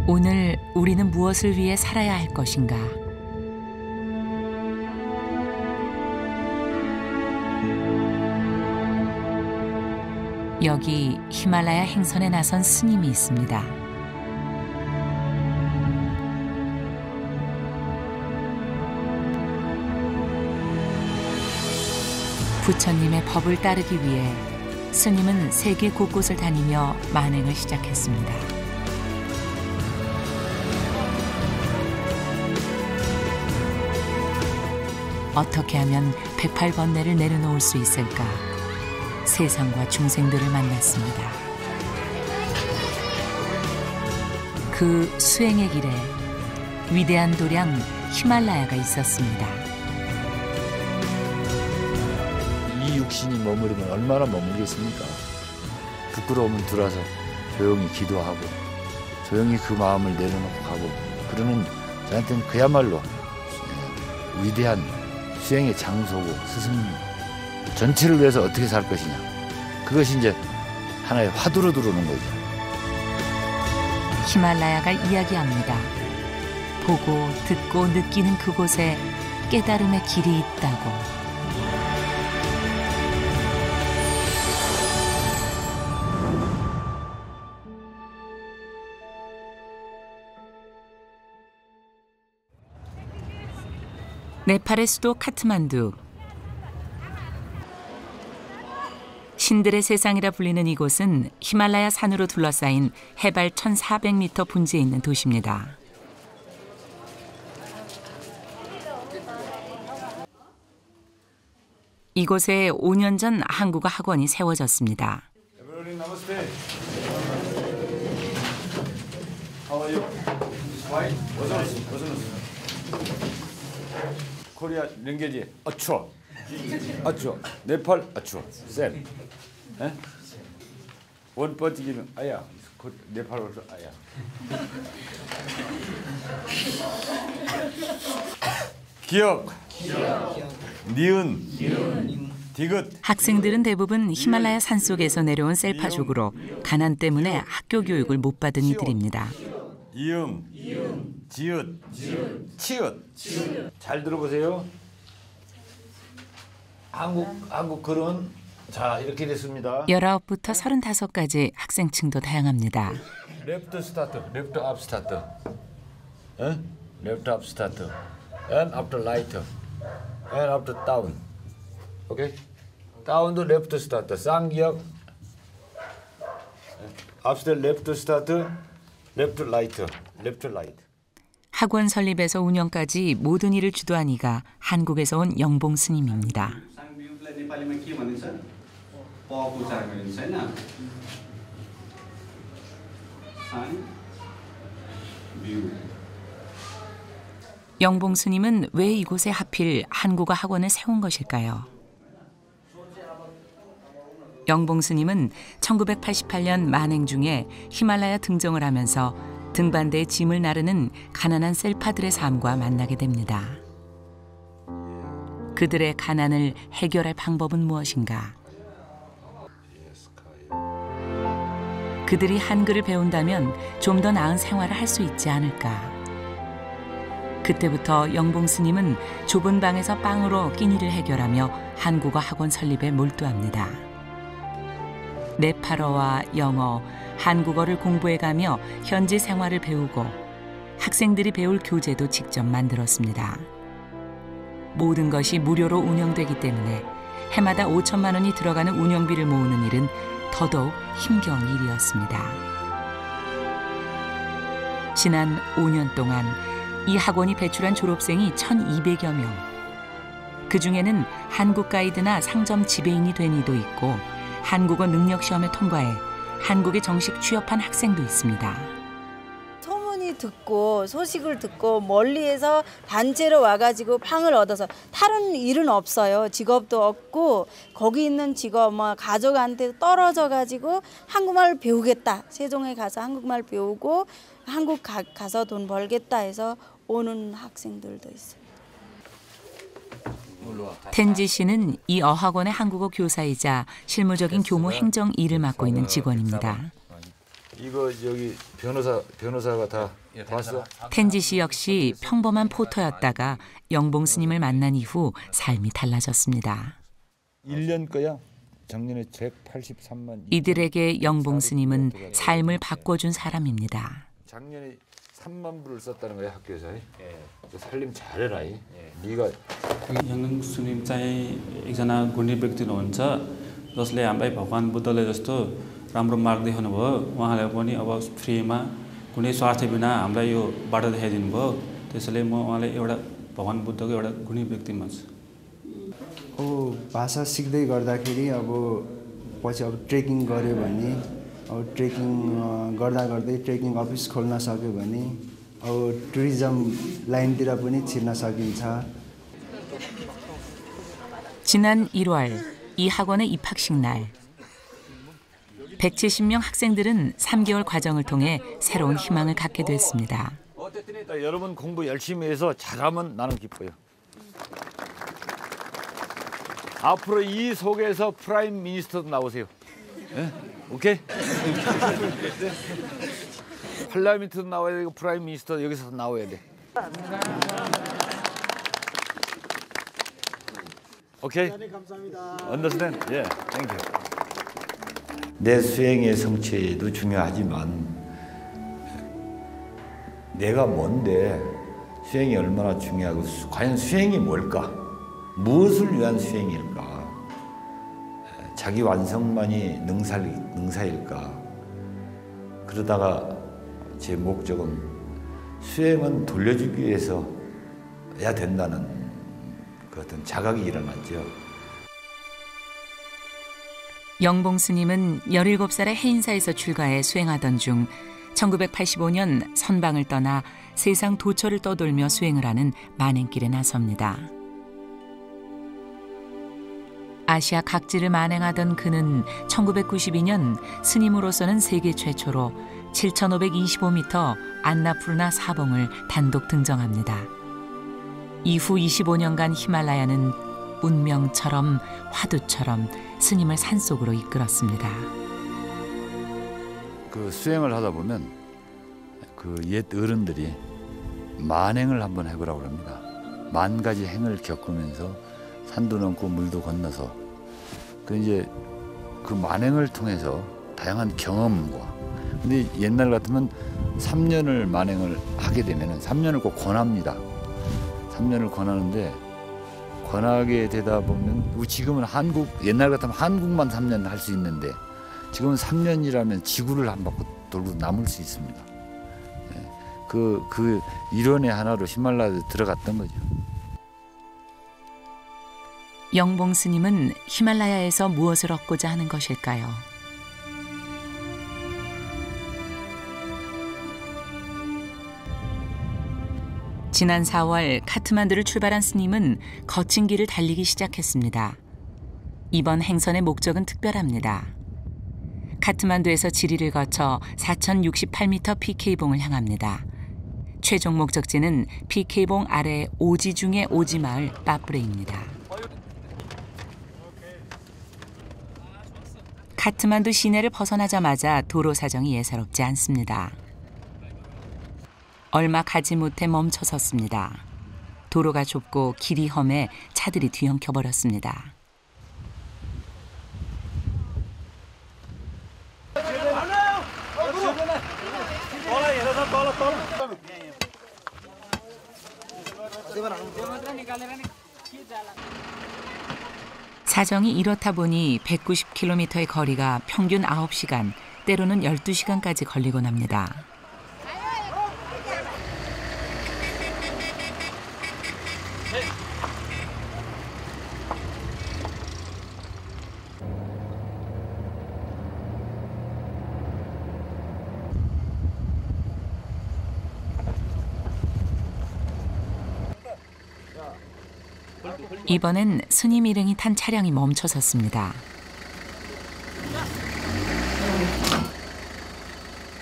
오늘 우리는 무엇을 위해 살아야 할 것인가? 여기 히말라야 행선에 나선 스님이 있습니다. 부처님의 법을 따르기 위해 스님은 세계 곳곳을 다니며 만행을 시작했습니다. 어떻게 하면 108번뇌를 내려놓을 수 있을까? 세상과 중생들을 만났습니다. 그 수행의 길에 위대한 도량 히말라야가 있었습니다. 이 육신이 머무르면 얼마나 머무르겠습니까? 부끄러움은 들어와서 조용히 기도하고 조용히 그 마음을 내려놓고 가고 그러는 저한테는 그야말로 위대한 수행의 장소고 스승입니다. 전체를 위해서 어떻게 살 것이냐. 그것이 이제 하나의 화두로 들어오는 거죠. 히말라야가 이야기합니다. 보고 듣고 느끼는 그곳에 깨달음의 길이 있다고. 네팔의 수도 카트만두. 신들의 세상이라 불리는 이곳은 히말라야 산으로 둘러싸인 해발 1,400m 분지에 있는 도시입니다. 이곳에 5년 전 한국어 학원이 세워졌습니다. 코리아 랭귀지 어추어 어추어 네팔 어추어 쌤 원 번지기는 아야 네팔 어추어 아야 기억 니은 디귿. 학생들은 대부분 히말라야 산속에서 내려온 셀파족으로 가난 때문에 학교 교육을 못 받은 이들입니다. 이응, 지읒, 치읓. 잘 들어보세요. 한국 글은 자 이렇게 됐습니다. 19부터 35까지 학생층도 다양합니다. 레프트 스타트, 레프트 업 스타트, 레프트 업 스타트, and up the light, and up the down. 오케이? 다운도 레프트 스타트, 쌍기역, 앞서 레프트 스타트. 레프트 라이트, 레프트 라이트. 학원 설립에서 운영까지 모든 일을 주도한 이가 한국에서 온 영봉 스님입니다. 영봉 스님은 왜 이곳에 하필 한국어 학원을 세운 것일까요? 영봉 스님은 1988년 만행 중에 히말라야 등정을 하면서 등반대에 짐을 나르는 가난한 셀파들의 삶과 만나게 됩니다. 그들의 가난을 해결할 방법은 무엇인가? 그들이 한글을 배운다면 좀 더 나은 생활을 할 수 있지 않을까? 그때부터 영봉 스님은 좁은 방에서 빵으로 끼니를 해결하며 한국어 학원 설립에 몰두합니다. 네팔어와 영어, 한국어를 공부해가며 현지 생활을 배우고 학생들이 배울 교재도 직접 만들었습니다. 모든 것이 무료로 운영되기 때문에 해마다 5천만 원이 들어가는 운영비를 모으는 일은 더더욱 힘겨운 일이었습니다. 지난 5년 동안 이 학원이 배출한 졸업생이 1,200여 명. 그중에는 한국 가이드나 상점 지배인이 된 이도 있고 한국어 능력 시험에 통과해 한국에 정식 취업한 학생도 있습니다. 소문이 듣고 소식을 듣고 멀리에서 단체로 와가지고 팡을 얻어서 다른 일은 없어요. 직업도 없고 거기 있는 직업 가족한테 떨어져가지고 한국말을 배우겠다. 세종에 가서 한국말 배우고 한국 가서 돈 벌겠다 해서 오는 학생들도 있어요. 텐지 씨는 이 어학원의 한국어 교사이자 실무적인 교무 행정 일을 맡고 있는 직원입니다. 이거 여기 변호사가 다 봤어? 텐지 씨 역시 평범한 포터였다가 영봉 스님을 만난 이후 삶이 달라졌습니다. 1년 거야. 작년에 183만. 이들에게 영봉 스님은 삶을 바꿔준 사람입니다. 작년에 3만 불을 썼다는 거야 학교에서. 살림 잘해라. 네가 영봉 스님 चाहिँ एकजना गुणी व्यक्ति हुनुहुन्छ जसले हामीलाई भगवान बुद्धले जस्तो राम्रो मार्ग देखाउनु भयो। उहाँले पनि अब फ्रीमा कुनै स्वार्थ बिना हामीलाई यो बाटो देखाइदिनु भयो। त्यसैले म उहाँले एउटा भगवान बुद्धको एउटा गुणी व्यक्ति मान्छु। भाषा सिक्दै गर्दाखेरि अब पछि अब ट्रेकिङ गर्यो भने अब ट्रेकिङ गर्दा गर्दै ट्रेकिङ अफिस खोल्न सक्यो भने अब टुरिज्म लाइनतिर पनि छिर्न सकिन्छ। 지난 1월 이 학원의 입학식 날 170명 학생들은 3개월 과정을 통해 새로운 희망을 갖게 됐습니다. 여러분 공부 열심히 해서 잘하면 나는 기뻐요. 앞으로 이 속에서 프라임 미니스터도 나오세요. 네? 오케이? 팔라멘트도 나와야 되고 프라임 미니스터 여기서 나와야 돼. 오케이? 감사합니다. Understand? Yeah, thank you. 내 수행의 성취도 중요하지만 내가 뭔데 수행이 얼마나 중요하고 과연 수행이 뭘까? 무엇을 위한 수행일까? 자기 완성만이 능사일까? 그러다가 제 목적은 수행은 돌려주기 위해서 해야 된다는 그 어떤 자각이 일어났죠. 영봉 스님은 17살의 해인사에서 출가해 수행하던 중 1985년 선방을 떠나 세상 도처를 떠돌며 수행을 하는 만행길에 나섭니다. 아시아 각지를 만행하던 그는 1992년 스님으로서는 세계 최초로 7,525m 안나푸르나 사봉을 단독 등정합니다. 이후 25년간 히말라야는 운명처럼 화두처럼 스님을 산속으로 이끌었습니다. 그 수행을 하다 보면 그 옛 어른들이 만행을 한번 해보라고 합니다. 만 가지 행을 겪으면서 산도 넘고 물도 건너서 그 이제 그 만행을 통해서 다양한 경험과 근데 옛날 같으면 3년을 만행을 하게 되면 3년을 꼭 권합니다. 3년을 권하는데 권하게 되다 보면 지금은 옛날 같으면 한국만 3년 할 수 있는데 지금은 3년이라면 지구를 한 바퀴 돌고 남을 수 있습니다. 그 일원의 하나로 히말라야에 들어갔던 거죠. 영봉 스님은 히말라야에서 무엇을 얻고자 하는 것일까요? 지난 4월 카트만두를 출발한 스님은 거친 길을 달리기 시작했습니다. 이번 행선의 목적은 특별합니다. 카트만두에서 지리를 거쳐 4,068m PK봉을 향합니다. 최종 목적지는 PK봉 아래 오지 중의 오지 마을 빠뿌레입니다. 카트만두 시내를 벗어나자마자 도로 사정이 예사롭지 않습니다. 얼마 가지 못해 멈춰 섰습니다. 도로가 좁고 길이 험해 차들이 뒤엉켜버렸습니다. 사정이 이렇다 보니 190km의 거리가 평균 9시간, 때로는 12시간까지 걸리곤 합니다. 이번엔 스님 일행이 탄 차량이 멈춰 섰습니다.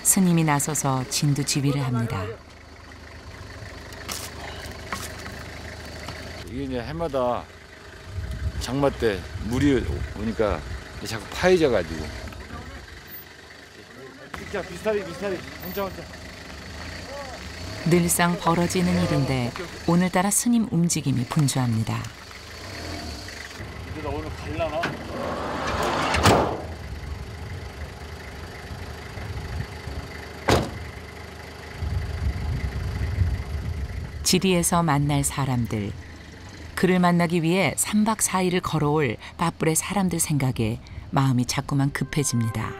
스님이 나서서 진두지휘를 합니다. 이게 이제 해마다 장마 때 물이 오니까 자꾸 파여져 가지고 진짜 비슷하게 혼자. 늘상 벌어지는 일인데 오늘따라 스님 움직임이 분주합니다. 나 오늘 갈라나? 지리에서 만날 사람들. 그를 만나기 위해 3박 4일을 걸어올 빠뿔의 사람들 생각에 마음이 자꾸만 급해집니다.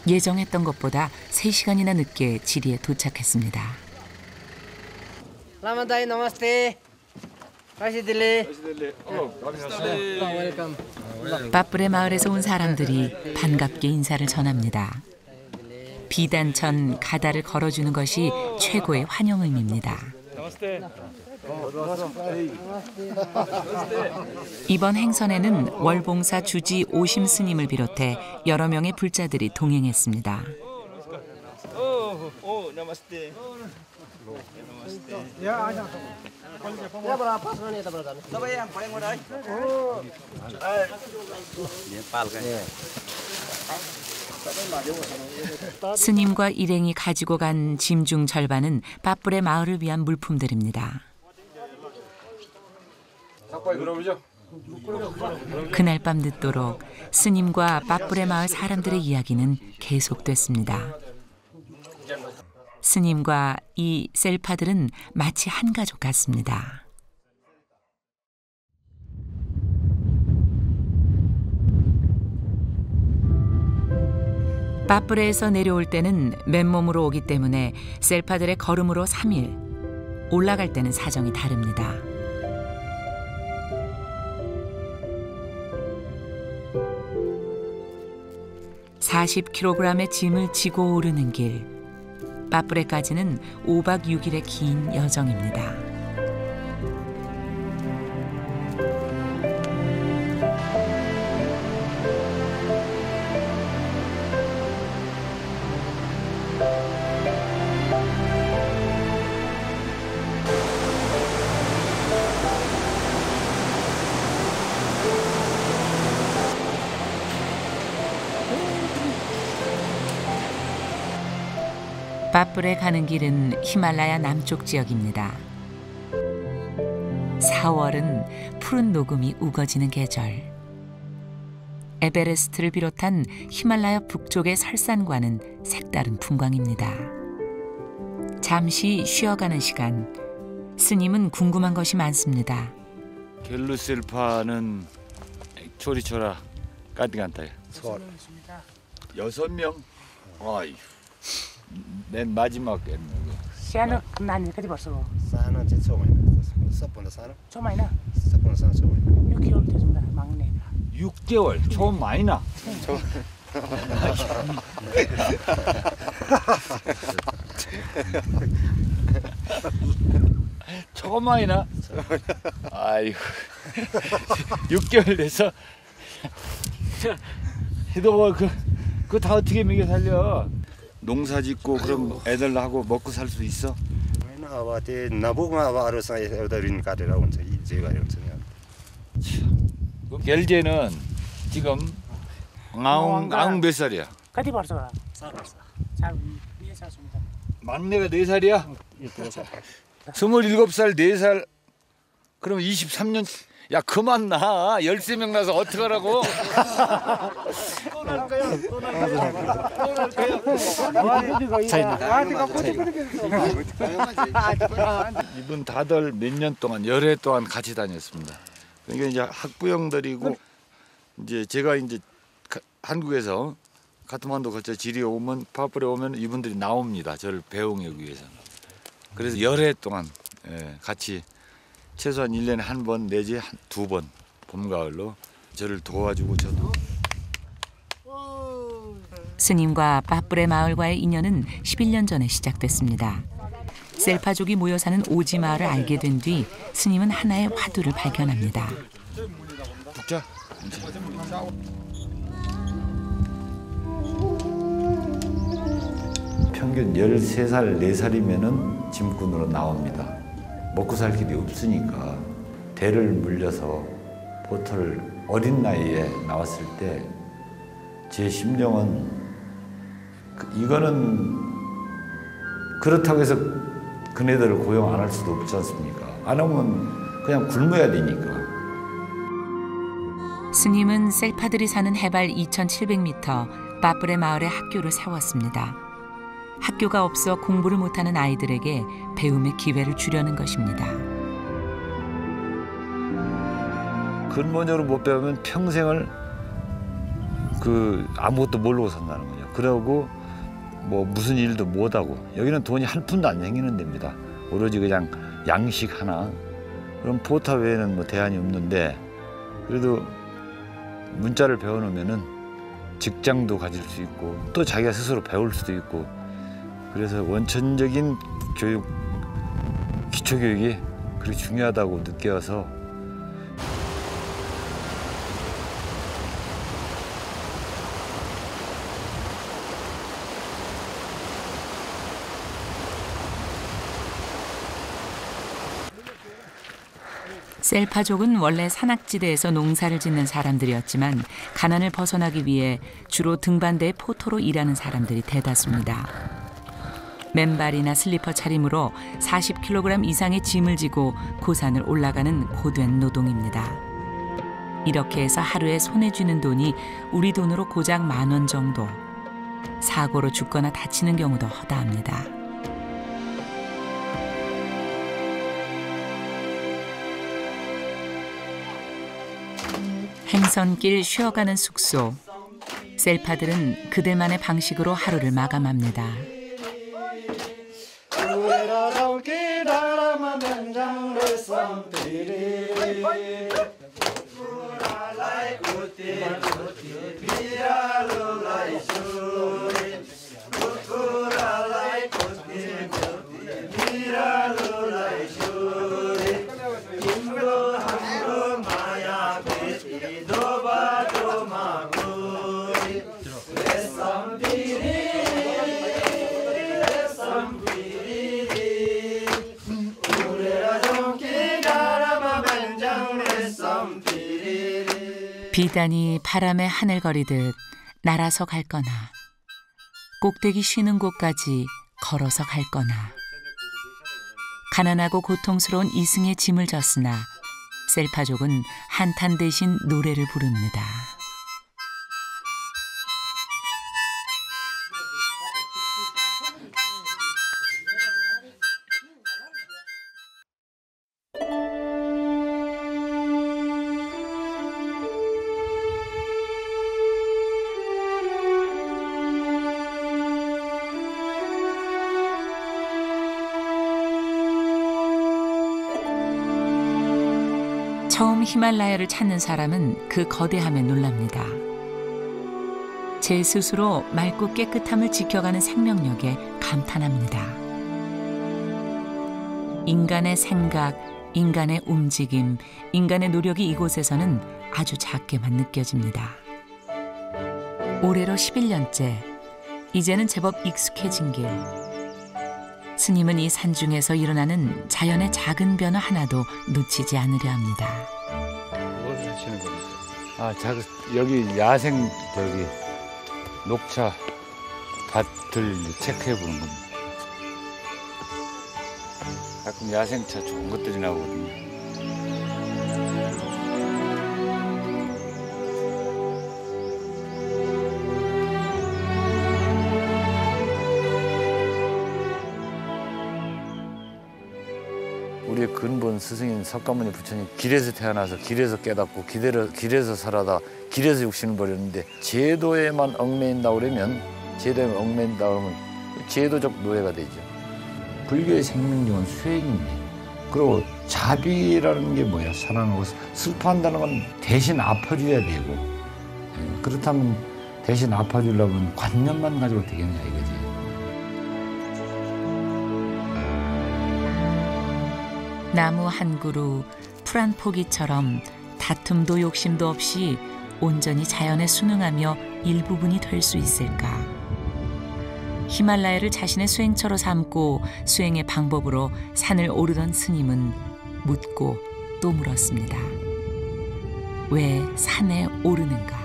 예정했던 것보다 3시간이나 늦게 지리에 도착했습니다. 라마다이 나마스테. 가시들레. 빠뿔의 마을에서 온 사람들이 반갑게 인사를 전합니다. 비단천 가다를 걸어주는 것이 최고의 환영 의미입니다. 이번 행선에는 월봉사 주지 오심 스님을 비롯해 여러 명의 불자들이 동행했습니다. 스님과 일행이 가지고 간 짐 중 절반은 빠뿔의 마을을 위한 물품들입니다. 그날 밤 늦도록 스님과 빠뿔의 마을 사람들의 이야기는 계속됐습니다. 스님과 이 셀파들은 마치 한 가족 같습니다. 빠뿔에서 내려올 때는 맨몸으로 오기 때문에 셀파들의 걸음으로 3일, 올라갈 때는 사정이 다릅니다. (40kg의) 짐을 지고 오르는 길. 빠뿔에까지는 5박 6일의 긴 여정입니다. 빠뿔에 가는 길은 히말라야 남쪽 지역입니다. 4월은 푸른 녹음이 우거지는 계절. 에베레스트를 비롯한 히말라야 북쪽의 설산과는 색다른 풍광입니다. 잠시 쉬어가는 시간, 스님은 궁금한 것이 많습니다. 겔루셀파는 초리초라 까디간타요. 6명? 아이. 맨 마지막에 सानो नानी कति वर्ष हो? सानो चाहिँ 6 महिना सबभन्दा सानो 6 महिना? सबभन्दा सानो 6 महिना 6개월 됐습니다. 막내. 6개월 처음 많이 나. 처음 많이 나. 아이고 6개월 돼서 너 그거 다 어떻게 먹여 살려? 농사 짓고 그럼 애들 하고 먹고 살 수 있어? होइन अब त्यो नबुकमा अब अरूसँग एउटा ऋण काटेर हुन्छ जे गरे हुन्छ नि 결제는 지금 아웅 몇 살이야? कति वर्ष होला? 4 वर्ष. 4 습니다. 막내가 4살이야? 27살, 4살. 그럼 23년. 야 그만 나. 13명 나서 어떡하라고? 이분 다들 몇 년 동안 열해 동안 같이 다녔습니다. 그러니까 이제 학부형들이고 이제 제가 이제 한국에서 카트만두 거쳐 지리에 오면 빠뿔에 오면 이분들이 나옵니다. 저를 배웅하기 위해서. 그래서 열해 동안 같이 최소한 1년에 한 번 내지 2번 봄 가을로 저를 도와주고 저도. 스님과 빠뿔의 마을과의 인연은 11년 전에 시작됐습니다. 셀파족이 모여 사는 오지 마을을 알게 된 뒤 스님은 하나의 화두를 발견합니다. 붙자. 평균 13살, 4살이면은 짐꾼으로 나옵니다. 먹고 살 길이 없으니까 대를 물려서 포터를 어린 나이에 나왔을 때 제 심정은 이거는 그렇다고 해서 그네들을 고용 안 할 수도 없지 않습니까? 안 하면 그냥 굶어야 되니까. 스님은 셀파들이 사는 해발 2,700m 빠뿌레 마을에 학교를 세웠습니다. 학교가 없어 공부를 못하는 아이들에게 배움의 기회를 주려는 것입니다. 근본적으로 못 배우면 평생을 아무것도 모르고 산다는 거죠. 그러고 뭐 무슨 일도 못하고 여기는 돈이 한 푼도 안 생기는 데입니다. 오로지 그냥 양식 하나. 그럼 포타 외에는 뭐 대안이 없는데 그래도 문자를 배워놓으면은 직장도 가질 수 있고 또 자기가 스스로 배울 수도 있고 그래서 원천적인 교육, 기초교육이 그렇게 중요하다고 느껴서 셀파족은 원래 산악지대에서 농사를 짓는 사람들이었지만 가난을 벗어나기 위해 주로 등반대의 포토로 일하는 사람들이 대다수입니다. 맨발이나 슬리퍼 차림으로 40kg 이상의 짐을 지고 고산을 올라가는 고된 노동입니다. 이렇게 해서 하루에 손에 쥐는 돈이 우리 돈으로 고작 10,000원 정도. 사고로 죽거나 다치는 경우도 허다합니다. 행선길 쉬어가는 숙소. 셀파들은 그들만의 방식으로 하루를 마감합니다. 비단이 바람에 하늘거리듯 날아서 갈거나 꼭대기 쉬는 곳까지 걸어서 갈거나 가난하고 고통스러운 이승의 짐을 졌으나 셀파족은 한탄 대신 노래를 부릅니다. 처음 히말라야를 찾는 사람은 그 거대함에 놀랍니다. 제 스스로 맑고 깨끗함을 지켜가는 생명력에 감탄합니다. 인간의 생각, 인간의 움직임, 인간의 노력이 이곳에서는 아주 작게만 느껴집니다. 올해로 11년째, 이제는 제법 익숙해진 길. 스님은 이 산중에서 일어나는 자연의 작은 변화 하나도 놓치지 않으려 합니다. 뭘 하시는 거예요? 여기 야생 녹차 밭을 체크해 보는 겁니다. 가끔 야생차 좋은 것들이 나오거든요. 우리의 근본 스승인 석가모니 부처님 길에서 태어나서 길에서 깨닫고 길에서 살아다 길에서 육신을 버렸는데 제도에만 얽매인다 그러면 제도적 노예가 되죠. 불교의 생명력은 수행입니다. 그리고 자비라는 게 뭐야? 사랑하고 슬퍼한다는 건 대신 아파줘야 되고 그렇다면 대신 아파주려면 관념만 가지고 되겠냐 이거지. 나무 한 그루, 풀 한 포기처럼 다툼도 욕심도 없이 온전히 자연에 순응하며 일부분이 될 수 있을까? 히말라야를 자신의 수행처로 삼고 수행의 방법으로 산을 오르던 스님은 묻고 또 물었습니다. 왜 산에 오르는가?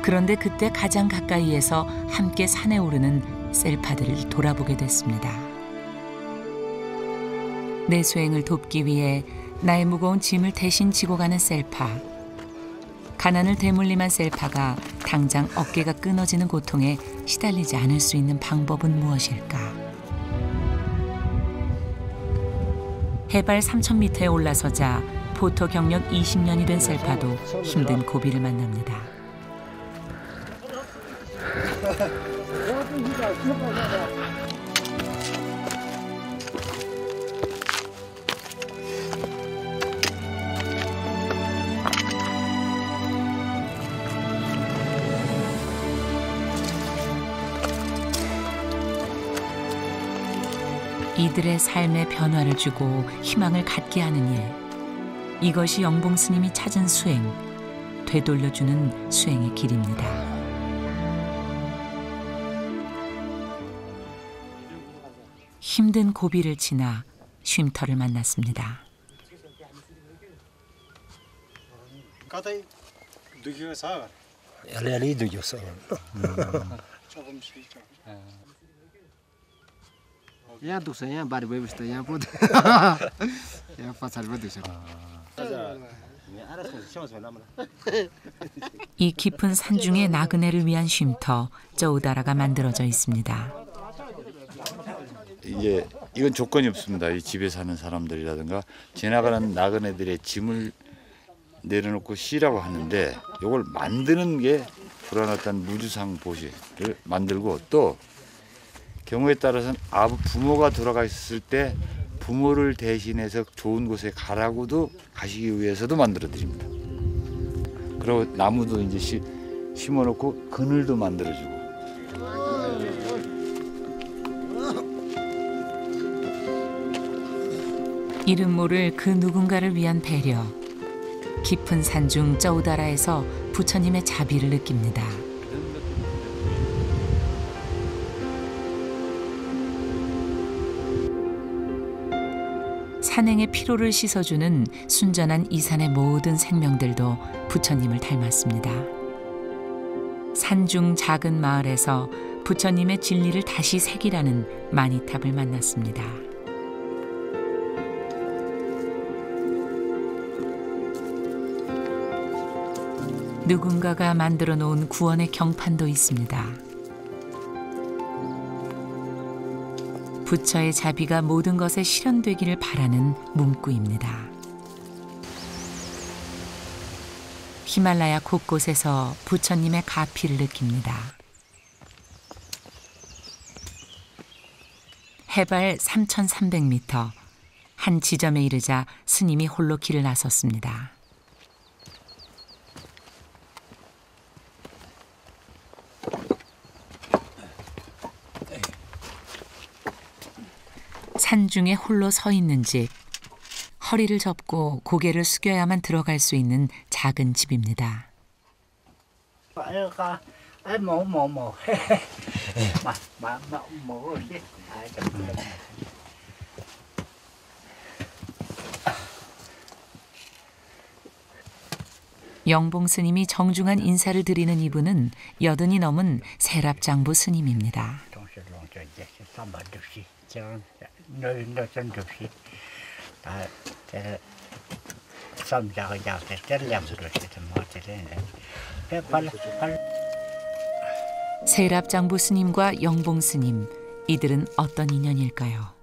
그런데 그때 가장 가까이에서 함께 산에 오르는 셀파들을 돌아보게 됐습니다. 내 수행을 돕기 위해 나의 무거운 짐을 대신 지고 가는 셀파. 가난을 대물림한 셀파가 당장 어깨가 끊어지는 고통에 시달리지 않을 수 있는 방법은 무엇일까? 해발 3,000m에 올라서자 포토 경력 20년이 된 셀파도 힘든 고비를 만납니다. 이들의 삶에 변화를 주고 희망을 갖게 하는 일. 이것이 영봉 스님이 찾은 수행, 되돌려주는 수행의 길입니다. 힘든 고비를 지나 쉼터를 만났습니다. 알레알이 늦었어. यहाँ दुख्छ यहाँ बारी भएपछि त यहाँ पो यहाँ पछाडि पो दुख्छ 이 깊은 산중의 나그네를 위한 쉼터 저우다라가 만들어져 있습니다. 이건 조건이 없습니다. 이 집에 사는 사람들이라든가 지나가는 나그네들의 짐을 내려놓고 쉬라고 하는데 이걸 만드는 게 불안했던 무주상 보시를 만들고 또 경우에 따라서는 부모가 돌아가 있을 때 부모를 대신해서 좋은 곳에 가라고도 가시기 위해서도 만들어 드립니다. 그리고 나무도 이제 심어놓고 그늘도 만들어주고. 이름 모를 그 누군가를 위한 배려. 깊은 산중 저우다라에서 부처님의 자비를 느낍니다. 산행의 피로를 씻어주는 순전한 이 산의 모든 생명들도 부처님을 닮았습니다. 산중 작은 마을에서 부처님의 진리를 다시 새기라는 마니탑을 만났습니다. 누군가가 만들어 놓은 구원의 경판도 있습니다. 부처의 자비가 모든 것에 실현되기를 바라는 문구입니다. 히말라야 곳곳에서 부처님의 가피를 느낍니다. 해발 3,300m, 한 지점에 이르자 스님이 홀로 길을 나섰습니다. 산중에 홀로 서 있는 집, 허리를 접고 고개를 숙여야만 들어갈 수 있는 작은 집입니다. 영봉 스님이 정중한 인사를 드리는 이분은 80이 넘은 세랍장부 스님입니다. 세랍장부 스님과 영봉 스님, 이들은 어떤 인연일까요?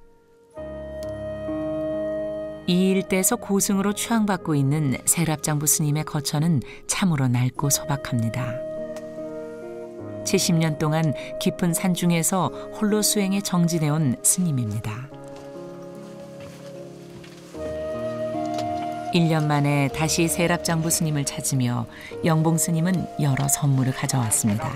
이 일대에서 고승으로 추앙받고 있는 세랍장부 스님의 거처는 참으로 낡고 소박합니다. 70년 동안 깊은 산중에서 홀로 수행에 정진해온 스님입니다. 1년 만에 다시 세랍장부 스님을 찾으며 영봉 스님은 여러 선물을 가져왔습니다.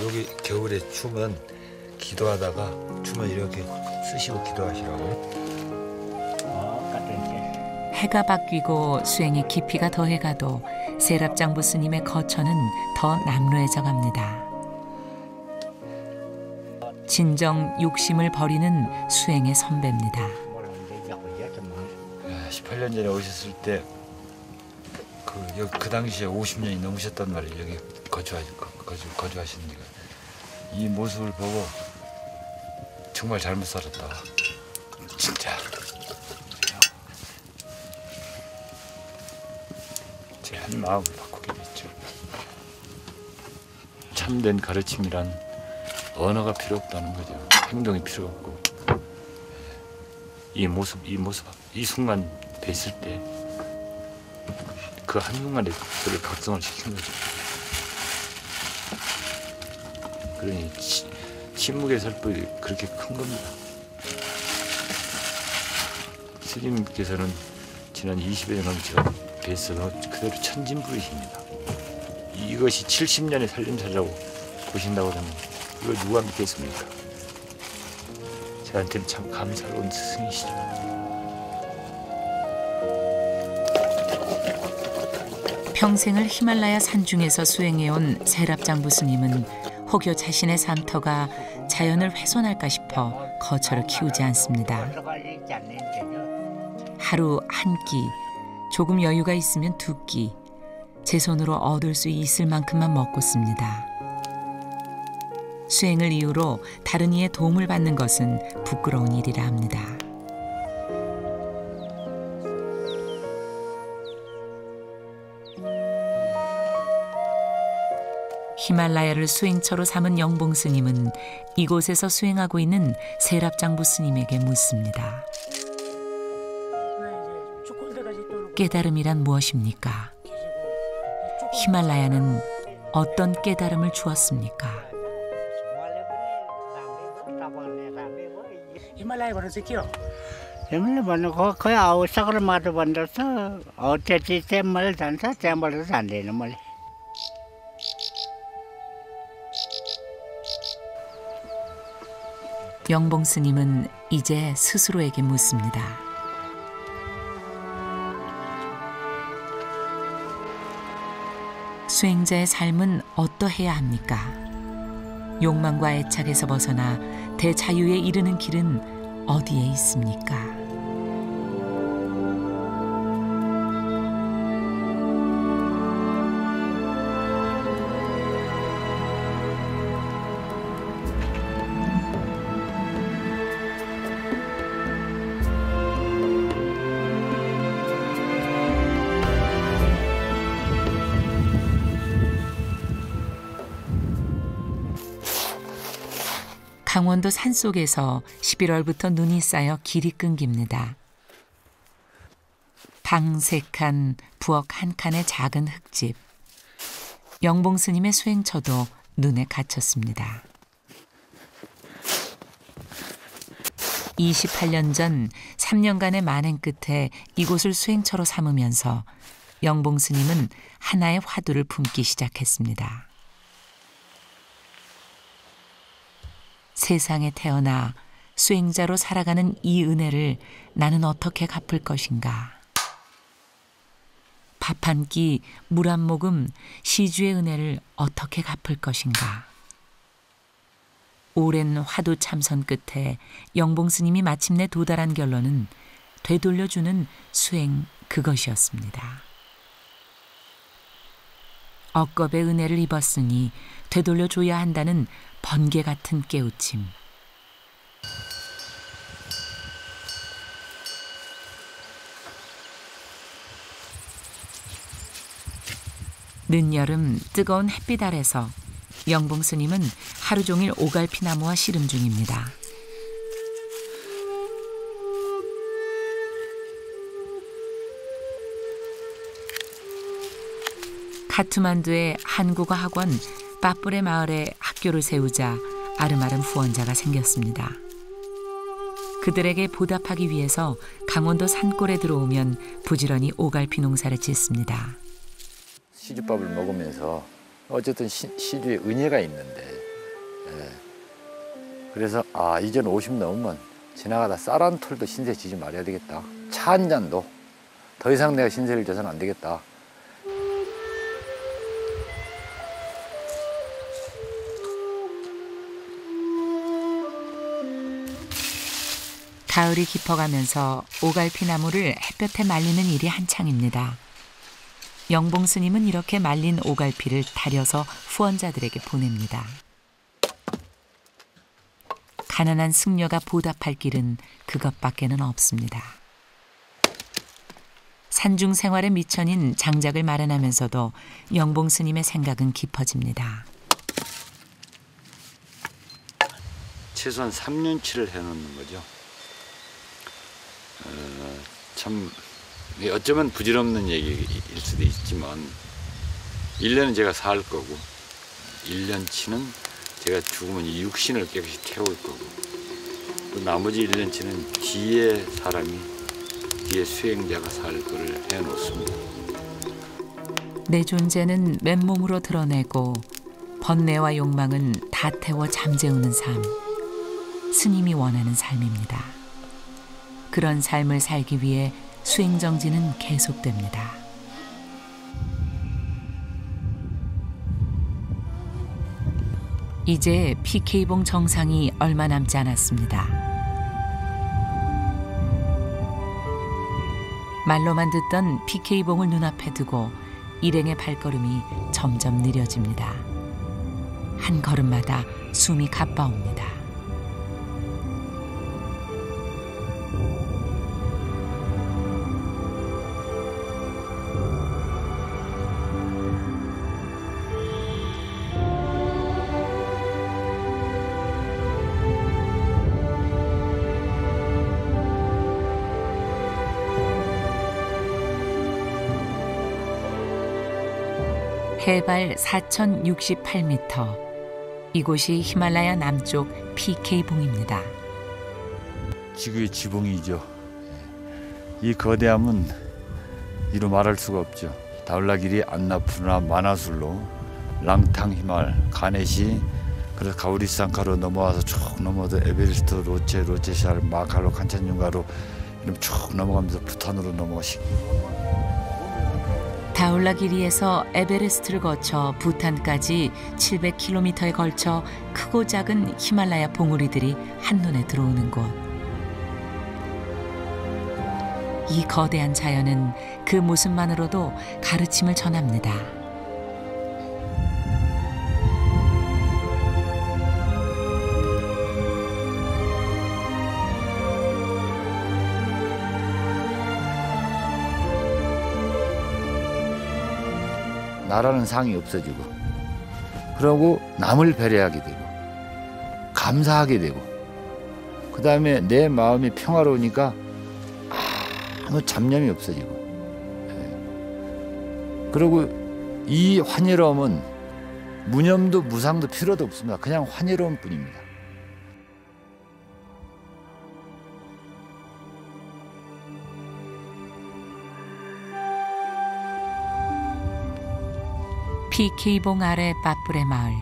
여기 겨울에 추면 기도하다가 추면 이렇게 쓰시고 기도하시라고. 해가 바뀌고 수행의 깊이가 더해가도 세랍장부 스님의 거처는 더 남루해져 갑니다. 진정 욕심을 버리는 수행의 선배입니다. 18년 전에 오셨을 때 그 당시에 50년이 넘으셨단 말이에요. 여기 거주하신 지가. 이 모습을 보고 정말 잘못 살았다. 진짜. 제 한 마음을 바꾸게 됐죠. 참된 가르침이란 언어가 필요 없다는 거죠. 행동이 필요 없고 이 모습, 이 순간 뵀을 때 그 한순간에 저를 각성을 시킨 거죠. 그러니 침묵의 설법이 그렇게 큰 겁니다. 스님께서는 지난 20여 년간 제가 뵀어도 그대로 천진부이십니다. 이것이 70년의 살림살이라고 보신다고 하면 이걸 누가 믿겠습니까? 저한테는 참 감사로운 스승이시죠. 평생을 히말라야 산중에서 수행해온 세랍장부 스님은 혹여 자신의 삶터가 자연을 훼손할까 싶어 거처를 키우지 않습니다. 하루 한 끼, 조금 여유가 있으면 두 끼, 제 손으로 얻을 수 있을 만큼만 먹고 씁니다. 수행을 이유로 다른 이의 도움을 받는 것은 부끄러운 일이라 합니다. 히말라야를 수행처로 삼은 영봉 스님은 이곳에서 수행하고 있는 세랍장부 스님에게 묻습니다. 깨달음이란 무엇입니까? 히말라야는 어떤 깨달음을 주었습니까? हिमालय भन्नु चाहिँ के हो? हिमालय भन्नुको खोइ अब सगरमाथा भन्दो छ त्यति चाहिँ मैले जान्छ त्यहाँबाट चाहिँ जान्दैन मैले. 영봉 스님은 이제 스스로에게 묻습니다. 수행자의 삶은 어떠해야 합니까? 욕망과 애착에서 벗어나 대자유에 이르는 길은 어디에 있습니까? 강원도 산속에서 11월부터 눈이 쌓여 길이 끊깁니다. 방색한 부엌 한 칸의 작은 흙집. 영봉 스님의 수행처도 눈에 갇혔습니다. 28년 전 3년간의 만행 끝에 이곳을 수행처로 삼으면서 영봉 스님은 하나의 화두를 품기 시작했습니다. 세상에 태어나 수행자로 살아가는 이 은혜를 나는 어떻게 갚을 것인가? 밥 한 끼, 물 한 모금, 시주의 은혜를 어떻게 갚을 것인가? 오랜 화두 참선 끝에 영봉 스님이 마침내 도달한 결론은 되돌려주는 수행 그것이었습니다. 억겁의 은혜를 입었으니 되돌려줘야 한다는 번개 같은 깨우침. 늦여름 뜨거운 햇빛 아래서 영봉 스님은 하루 종일 오갈피 나무와 씨름 중입니다. 카트만두의 한국어 학원 빠뿌레 마을에 학교를 세우자 아름아름 후원자가 생겼습니다. 그들에게 보답하기 위해서 강원도 산골에 들어오면 부지런히 오갈피 농사를 짓습니다. 시주밥을 먹으면서 어쨌든 시주에 은혜가 있는데 그래서 이제는 50 넘으면 지나가다 쌀 한 톨도 신세 지지 말아야 되겠다. 차 한 잔도 더 이상 내가 신세를 져서는 안 되겠다. 가을이 깊어가면서 오갈피 나무를 햇볕에 말리는 일이 한창입니다. 영봉 스님은 이렇게 말린 오갈피를 다려서 후원자들에게 보냅니다. 가난한 승려가 보답할 길은 그것밖에는 없습니다. 산중 생활에 미천인 장작을 마련하면서도 영봉 스님의 생각은 깊어집니다. 최소한 3년치를 해놓는 거죠. 참 어쩌면 부질없는 얘기일 수도 있지만 1년은 제가 살 거고 1년치는 제가 죽으면 이 육신을 깨끗이 태울 거고 또 나머지 1년치는 뒤에 사람이 뒤에 수행자가 살 거를 해놓습니다. 내 존재는 맨몸으로 드러내고 번뇌와 욕망은 다 태워 잠재우는 삶. 스님이 원하는 삶입니다. 그런 삶을 살기 위해 수행정진은 계속됩니다. 이제 PK봉 정상이 얼마 남지 않았습니다. 말로만 듣던 PK봉을 눈앞에 두고 일행의 발걸음이 점점 느려집니다. 한 걸음마다 숨이 가빠옵니다. 해발 4,068m. 이곳이 히말라야 남쪽 PK봉입니다. 지구의 지붕이죠. 이 거대함은 이루 말할 수가 없죠. 다울라길이 안나푸르나 마나술로 랑탕히말, 가네시, 그래서 가우리산카로 넘어와서 쭉 넘어도 에베레스트, 로체샬, 마칼로, 칸찬중가로 이렇게 쭉 넘어가면서 부탄으로 넘어가시고 다울라기리에서 에베레스트를 거쳐 부탄까지 700km에 걸쳐 크고 작은 히말라야 봉우리들이 한눈에 들어오는 곳. 이 거대한 자연은 그 모습만으로도 가르침을 전합니다. 나라는 상이 없어지고 그러고 남을 배려하게 되고 감사하게 되고 그 다음에 내 마음이 평화로우니까 아무 잡념이 없어지고 그리고 이 환희로움은 무념도 무상도 필요도 없습니다. 그냥 환희로움 뿐입니다. PK봉 아래 빠뿌레 마을.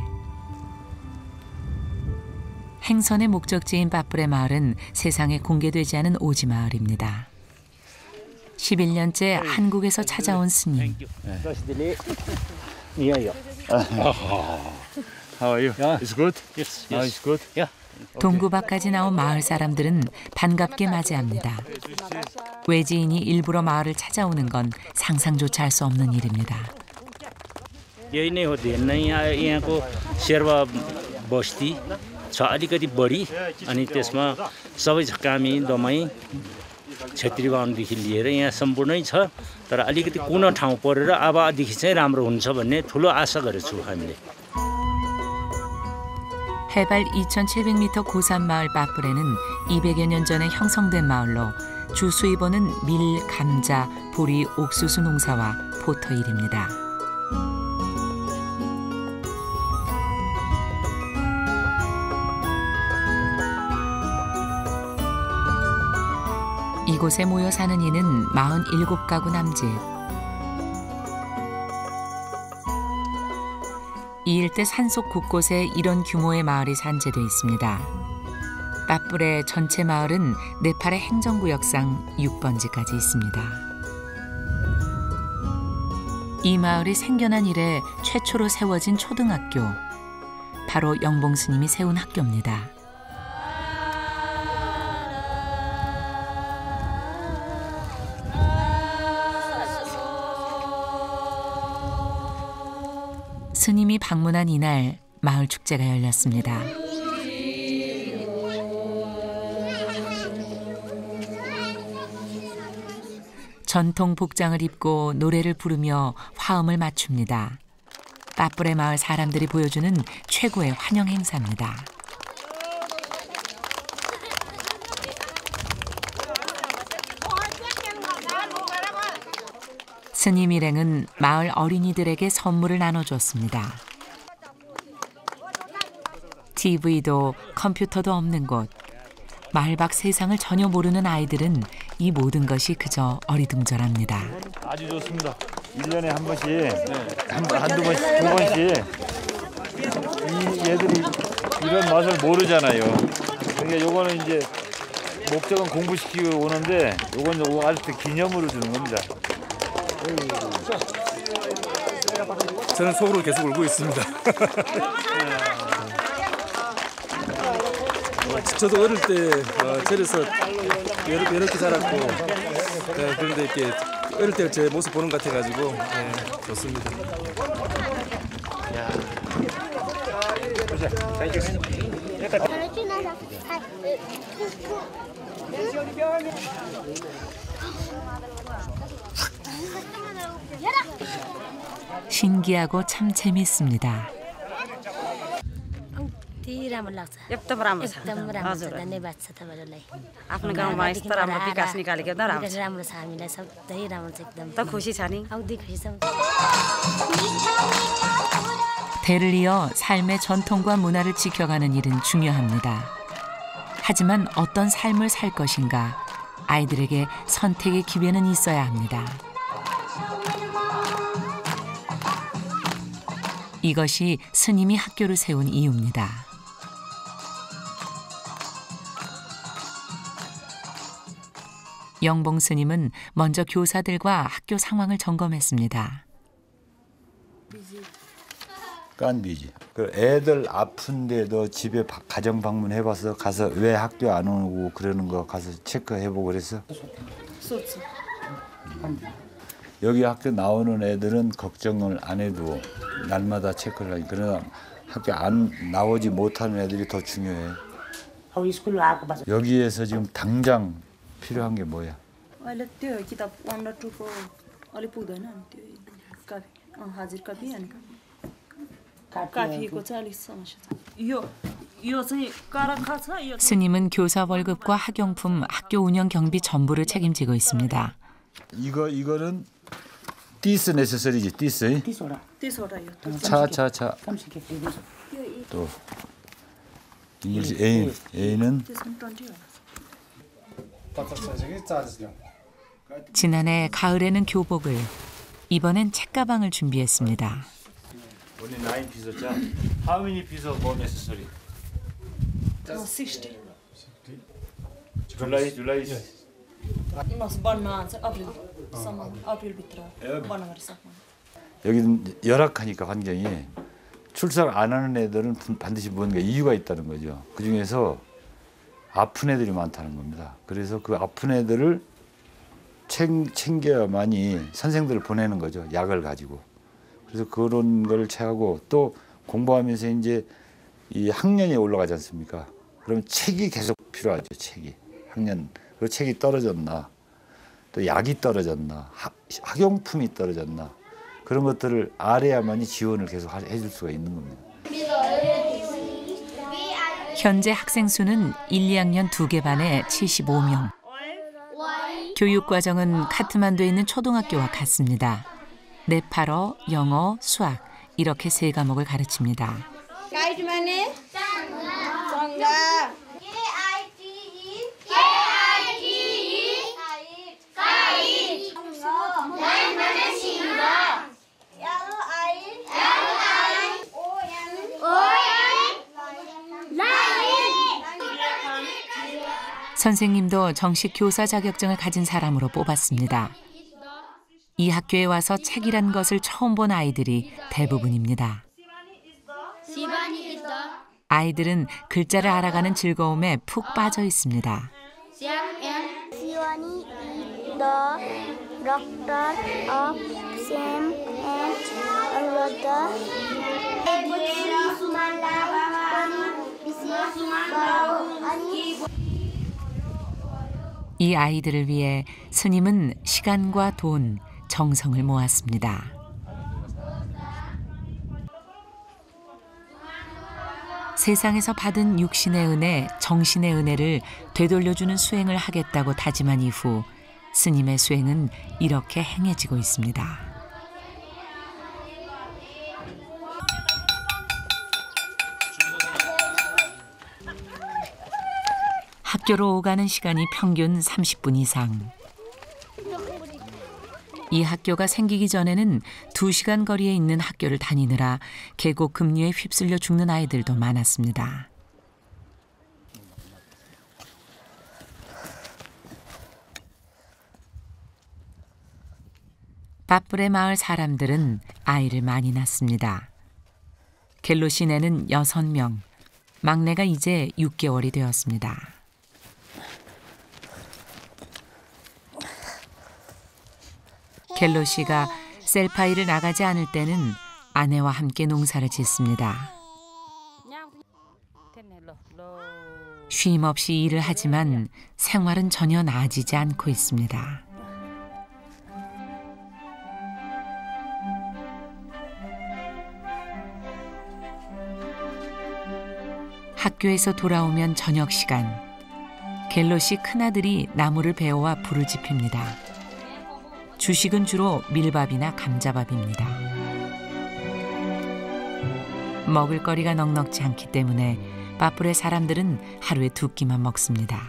행선의 목적지인 빠뿌레 마을은 세상에 공개되지 않은 오지 마을입니다. 11년째 한국에서 찾아온 스님. How are you? It's good? Yes, Now it's good? Yeah. 동구 밖까지 나온 마을 사람들은 반갑게 맞이합니다. 외지인이 일부러 마을을 찾아오는 건 상상조차 할 수 없는 일입니다. यही नै हो धेर नै यहाँको शेर्वा बस्ती छ अलिकति बढी अनि त्यसमा सबै झकामी दमाई क्षेत्री बाहुनदेखि लिएर यहाँ सम्पूर्णै छ तर अलिकति कुना ठाउँ परेर अबदेखि चाहिँ राम्रो हुन्छ भन्ने ठुलो आशा गरेछु हामीले. 해발 2,700m 고산 마을 빠뿌레는 200여 년 전에 형성된 마을로 주 수입원은 밀, 감자, 보리, 옥수수 농사와 포터 일입니다. 이곳에 모여 사는 이는 47가구 남짓. 이 일대 산속 곳곳에 이런 규모의 마을이 산재돼 있습니다. 빠뿌레 전체 마을은 네팔의 행정구역상 6번지까지 있습니다. 이 마을이 생겨난 이래 최초로 세워진 초등학교. 바로 영봉 스님이 세운 학교입니다. 스님이 방문한 이날 마을 축제가 열렸습니다. 전통 복장을 입고 노래를 부르며 화음을 맞춥니다. 빠뿌레 마을 사람들이 보여주는 최고의 환영 행사입니다. 스님 일행은 마을 어린이들에게 선물을 나눠줬습니다. TV도 컴퓨터도 없는 곳. 마을 밖 세상을 전혀 모르는 아이들은 이 모든 것이 그저 어리둥절합니다. 아주 좋습니다. 1년에 한 번씩, 한두 번씩, 두 번씩 이 얘들이 이런 맛을 모르잖아요. 그러니까 요거는 이제 목적은 공부시키고 오는데 요건 아직도 기념으로 주는 겁니다. 저는 속으로 계속 울고 있습니다. 저도 어릴 때 절에서 외롭게 자랐고 그런데 이렇게 어릴 때 제 모습 보는 것 같아가지고 좋습니다. 신기하고 참 재밌습니다. राम्रो लाग्छ एकदम राम्रो छ धन्यवाद छ तपाईहरुलाई आफ्नो गाउँमा यस्तो राम्रो विकास निकालेको एकदम राम्रो छ हामीलाई सबै राम्रो छ एकदम त खुसी छ नि औधी खुसी छ. 대를 이어 삶의 전통과 문화를 지켜가는 일은 중요합니다. 하지만 어떤 삶을 살 것인가 아이들에게 선택의 기회는 있어야 합니다. 이것이 스님이 학교를 세운 이유입니다. 영봉 스님은 먼저 교사들과 학교 상황을 점검했습니다. 깐비지. 그 애들 아픈데도 집에 가정 방문해봐서 가서 왜 학교 안 오고 그러는 거 가서 체크해보고 그랬어? 여기 학교 나오는 애들은 걱정을 안 해도 날마다 체크를 하니 그러나 학교 안 나오지 못하는 애들이 더 중요해. 여기에서 지금 당장 필요한 게 뭐야? अहिले त्यो किताब 1 र 2 को अलि पुग्दैन नि त्यो हाजिर कपी अनि काफीको चाहिँ अलिक समस्या छ. यो चाहिँ करखा छ. 스님은 교사 월급과 학용품, 학교 운영 경비 전부를 책임지고 있습니다. 이거는 띠스 네세서리지 띠스. 띠소라요. 차. 또 잉글리시 A는 지난해 가을에는 교복을, 이번엔 책가방을 준비했습니다. 오늘 9 피서자. How many piece of more necessary? 60. July. बन्न चाहिँ अप्रिलभित्र बन्न गरिसक्नु. 여기는 열악하니까 환경이 출산을 안 하는 애들은 반드시 뭔가 이유가 있다는 거죠. 그 중에서 아픈 애들이 많다는 겁니다. 그래서 그 아픈 애들을 챙겨야만이 선생들을 보내는 거죠. 약을 가지고. 그래서 그런 걸 체하고 또 공부하면서 이제 이 학년이 올라가지 않습니까? 그럼 책이 계속 필요하죠. 책이. 학년. 그 책이 떨어졌나, 또 약이 떨어졌나, 학용품이 떨어졌나 그런 것들을 알아야만이 지원을 계속 해줄 수가 있는 겁니다. 현재 학생 수는 1, 2학년 2개 반에 75명. 교육과정은 카트만두에 있는 초등학교와 같습니다. 네팔어, 영어, 수학 이렇게 3과목을 가르칩니다. 선생님도 정식 교사 자격증을 가진 사람으로 뽑았습니다. 이 학교에 와서 책이란 것을 처음 본 아이들이 대부분입니다. 아이들은 글자를 알아가는 즐거움에 푹 빠져 있습니다. 이 아이들을 위해 스님은 시간과 돈, 정성을 모았습니다. 세상에서 받은 육신의 은혜, 정신의 은혜를 되돌려주는 수행을 하겠다고 다짐한 이후 스님의 수행은 이렇게 행해지고 있습니다. 학교로 오가는 시간이 평균 30분 이상. 이 학교가 생기기 전에는 2시간 거리에 있는 학교를 다니느라 계곡 급류에 휩쓸려 죽는 아이들도 많았습니다. 빠뿌레 마을 사람들은 아이를 많이 낳습니다. 켈로 시내는 6명, 막내가 이제 6개월이 되었습니다. 켈로 씨가 셀파이를 나가지 않을 때는 아내와 함께 농사를 짓습니다. 쉼 없이 일을 하지만 생활은 전혀 나아지지 않고 있습니다. 학교에서 돌아오면 저녁 시간, 켈로 씨 큰아들이 나무를 베어와 불을 지핍니다. 주식은 주로 밀밥이나 감자밥입니다. 먹을거리가 넉넉지 않기 때문에 빠뿌레 사람들은 하루에 2끼만 먹습니다.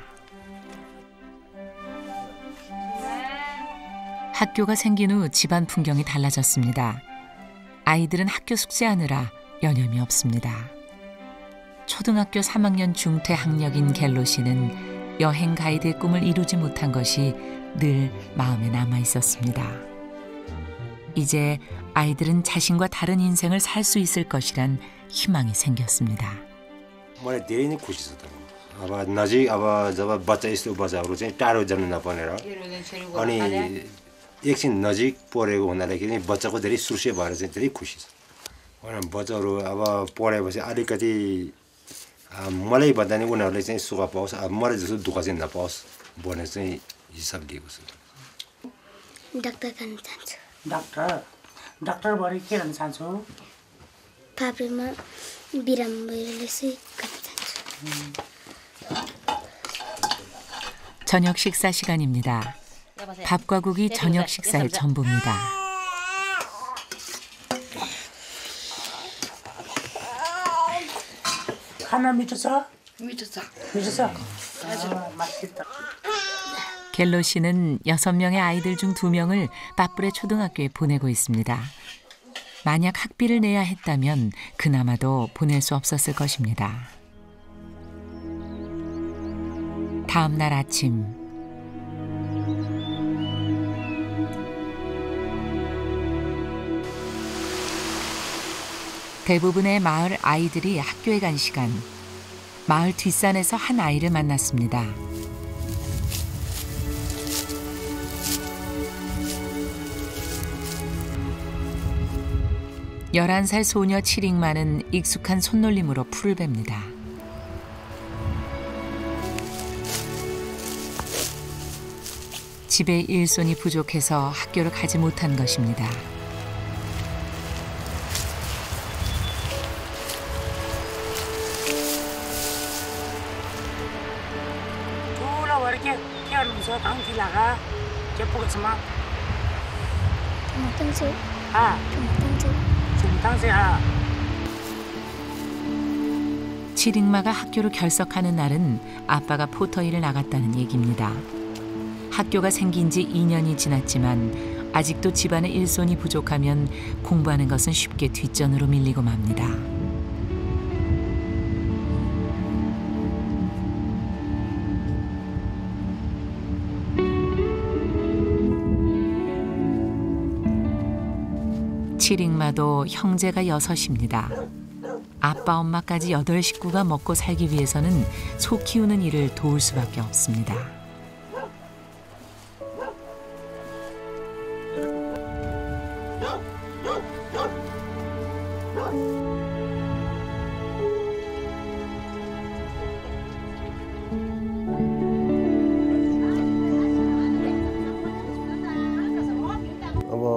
학교가 생긴 후 집안 풍경이 달라졌습니다. 아이들은 학교 숙제하느라 여념이 없습니다. 초등학교 3학년 중퇴 학력인 켈로 씨는 여행 가이드의 꿈을 이루지 못한 것이 늘 마음에 남아 있었습니다. 이제 아이들은 자신과 다른 인생을 살 수 있을 것이란 희망이 생겼습니다. मलाई धेरै नै खुसी छ त अब नजिक अब जब बच्चा यस्तो बच्चाहरू चाहिँ टाढो जानु नपर्ने र अनि एकछिन नजिक परेको हुनाले कि बच्चाको धेरै सुर्से भएर चाहिँ धेरै खुसी छ बच्चाहरू अब पढेपछि अलिकति मलाई भन्दा नि उनीहरूले चाहिँ सुख पाओस् अब मलाई जस्तो दुःख चाहिँ नपाओस् भन्ने चाहिँ हिसाब लिएको छु डाक्टर गर्न चाहन्छु डाक्टर भएर के गर्न चाहन्छु पाप्रेमा बिराम भएर चाहिँ गर्न चाहन्छु 저녁 식사 시간입니다. 밥과 국이 저녁 식사의 전부입니다. 하나 미쳤어? 미쳤어. 맛있겠다. 켈로 씨는 6명의 아이들 중 2명을 빠뿌레 초등학교에 보내고 있습니다. 만약 학비를 내야 했다면 그나마도 보낼 수 없었을 것입니다. 다음 날 아침. 대부분의 마을 아이들이 학교에 간 시간. 마을 뒷산에서 한 아이를 만났습니다. (11살) 소녀 치링마는 익숙한 손놀림으로 풀을 뱁니다. 집에 일손이 부족해서 학교를 가지 못한 것입니다. 치링마가 학교를 결석하는 날은 아빠가 포터일을 나갔다는 얘기입니다. 학교가 생긴 지 2년이 지났지만 아직도 집안에 일손이 부족하면 공부하는 것은 쉽게 뒷전으로 밀리고 맙니다. 칠익마도 형제가 6입니다. 아빠 엄마까지 8 식구가 먹고 살기 위해서는 소 키우는 일을 도울 수밖에 없습니다.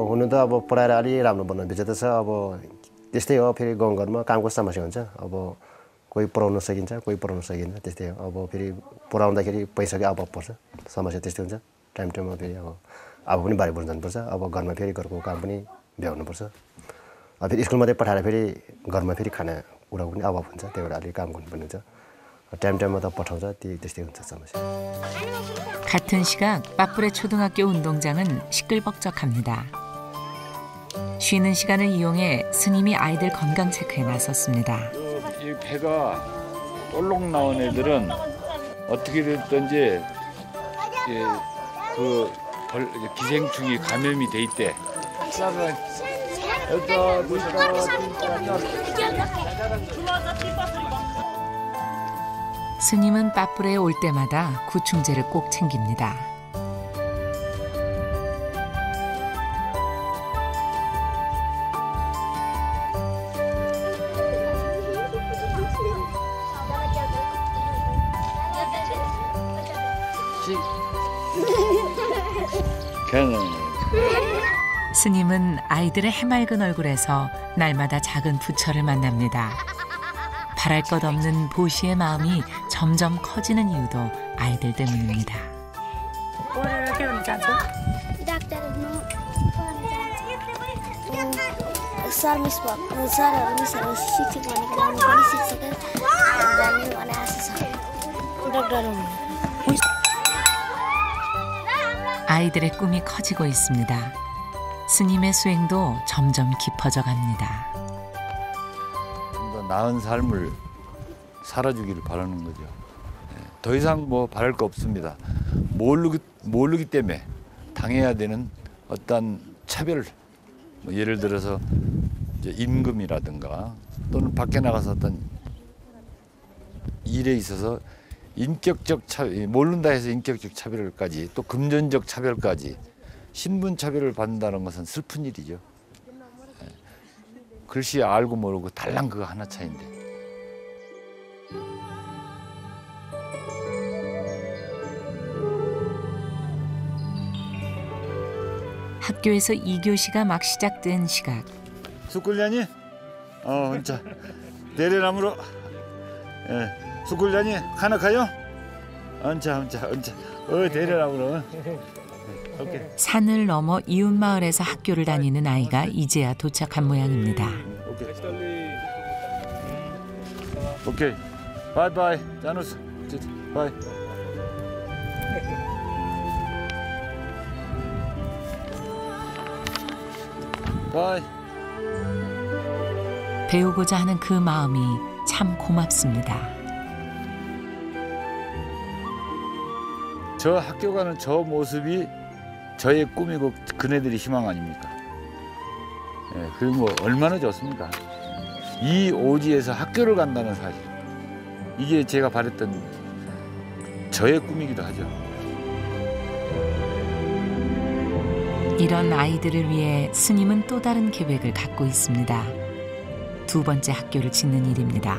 हुनु त अब पढाएर अलि राम्रो बन्न विचार छ। अब त्यस्तै हो, फेरि गाउँघरमा कामको समस्या हुन्छ। अब कोही पढाउन सकिन्छ, कोही पढाउन सकिन्छ, त्यस्तै हो। अब फेरि पढाउँदाखेरि पैसाकै अभाव पर्छ, समस्या त्यस्तै हुन्छ। टाइम टाइममा फेरि अब पनि बाहिर पढ्नु जानुपर्छ। अब घरमा फेरि घरको काम पनि भ्याउनुपर्छ। अब फेरि स्कुल मात्रै पठाएर फेरि घरमा फेरि खाना कुराको पनि अभाव हुन्छ, त्यही भएर अलिक काम गर्नुपर्ने हुन्छ। टाइम टाइममा त पठाउँछ, त्यस्तै हुन्छ समस्या। 같은 시각 빠뿌레 초등학교 운동장은 시끌벅적합니다. 쉬는 시간을 이용해 스님이 아이들 건강 체크에 나섰습니다. 이 배가 볼록 나온 애들은 어떻게 됐든지 그 기생충이 감염이 돼 있대. 스님은 빠뿌레에 올 때마다 구충제를 꼭 챙깁니다. 스님은 아이들의 해맑은 얼굴에서 날마다 작은 부처를 만납니다. 바랄 것 없는 보시의 마음이 점점 커지는 이유도 아이들 때문입니다. 아이들의 꿈이 커지고 있습니다. 스님의 수행도 점점 깊어져 갑니다. 나은 삶을 살아주기를 바라는 거죠. 더 이상 뭐 바랄 거 없습니다. 모르기 때문에 당해야 되는 어떤 차별, 예를 들어서 이제 임금이라든가 또는 밖에 나가서 어떤 일에 있어서 인격적 차별, 모른다 해서 인격적 차별까지 또 금전적 차별까지 신분 차별을 받는다는 것은 슬픈 일이죠. 글씨 알고 모르고 달랑 그거 하나 차이인데. 학교에서 2교시가 막 시작된 시각. 숯불자니? 혼자 내려나무로. 숯불자니 하나 가요? 혼자. 내려나무로. 오케이. 산을 넘어 이웃 마을에서 학교를 다니는 아이가 이제야 도착한 모양입니다. 오케이. 바이바이. 자누스. 바이. 바이. 배우고자 하는 그 마음이 참 고맙습니다. 저 학교 가는 저 모습이 저의 꿈이고 그네들이 희망 아닙니까? 그리고 얼마나 좋습니까? 이 오지에서 학교를 간다는 사실. 이게 제가 바랬던 저의 꿈이기도 하죠. 이런 아이들을 위해 스님은 또 다른 계획을 갖고 있습니다. 2번째 학교를 짓는 일입니다.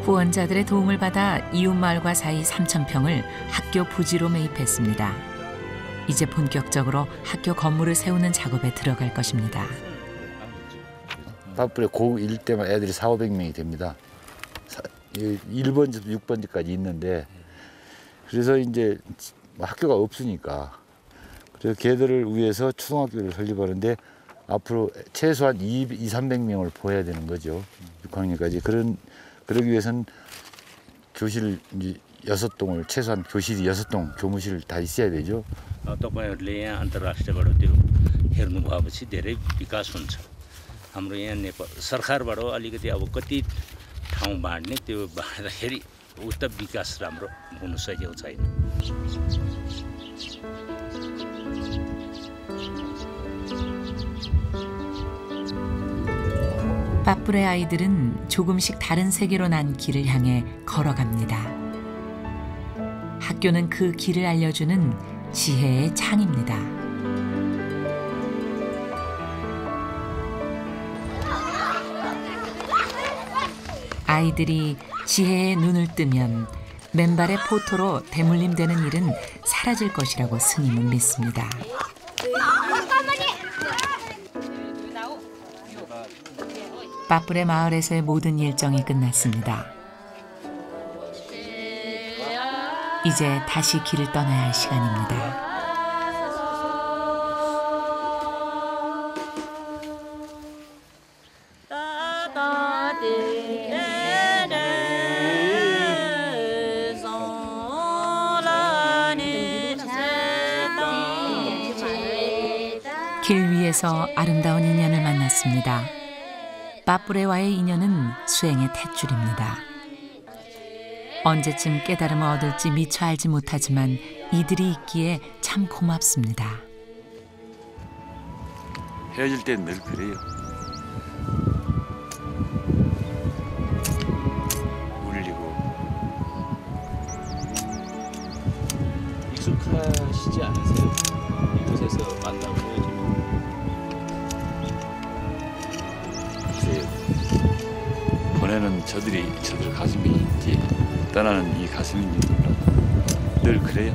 후원자들의 도움을 받아 이웃마을과 사이 3,000평을 학교 부지로 매입했습니다. 이제 본격적으로 학교 건물을 세우는 작업에 들어갈 것입니다. 빠뿌레 고1 때만 애들이 400~500명이 됩니다. 1번부터 6번까지 있는데 그래서 이제 학교가 없으니까 그래서 걔들을 위해서 초등학교를 설립하는데 앞으로 최소한 200~300명을 보여야 되는 거죠. 6학년까지. 그러기 위해서는 교실 6동을 최소한 교실이 6동 교무실 다 있어야 되죠. तपाईहरुले यहाँ अन्तर्राष्ट्रियबाट त्यो हेर्नु भएपछि धेरै विकास हुन्छ। हाम्रो यहाँ नेपाल सरकारबाट अलिकति अब कति ठाउँ बाँड्ने त्यो बाँड्दाखेरि उता विकास राम्रो हुन सकेको छैन। 빠뿔의 아이들은 조금씩 다른 세계로 난 길을 향해 걸어갑니다. 학교는 그 길을 알려주는 지혜의 창입니다. 아이들이 지혜의 눈을 뜨면 맨발의 포토로 대물림되는 일은 사라질 것이라고 스님은 믿습니다. 빠뿔의 마을에서의 모든 일정이 끝났습니다. 이제 다시 길을 떠나야 할 시간입니다. 길 위에서 아름다운 인연을 만났습니다. 빠뿔의와의 인연은 수행의 탯줄입니다. 언제쯤 깨달음을 얻을지 미처 알지 못하지만 이들이 있기에 참 고맙습니다. 헤어질 땐 늘 그래요. 울리고. 익숙하시지 않으세요? 이곳에서 만나고 요즘. 보내는 저들 가슴이 있지 떠나는 이 가슴인지 몰라. 늘 그래요.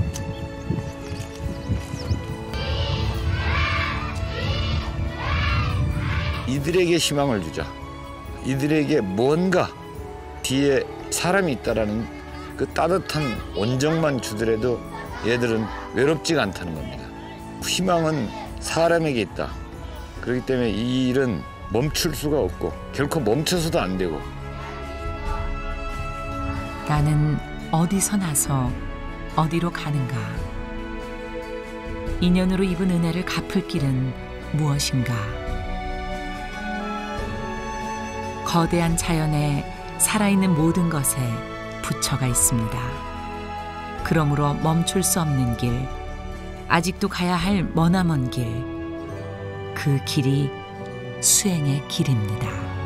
이들에게 희망을 주자. 이들에게 뭔가 뒤에 사람이 있다라는 그 따뜻한 온정만 주더라도 얘들은 외롭지가 않다는 겁니다. 희망은 사람에게 있다. 그렇기 때문에 이 일은 멈출 수가 없고 결코 멈춰서도 안 되고. 나는 어디서 나서 어디로 가는가? 인연으로 입은 은혜를 갚을 길은 무엇인가? 거대한 자연에 살아있는 모든 것에 부처가 있습니다. 그러므로 멈출 수 없는 길, 아직도 가야 할 머나먼 길, 그 길이 수행의 길입니다.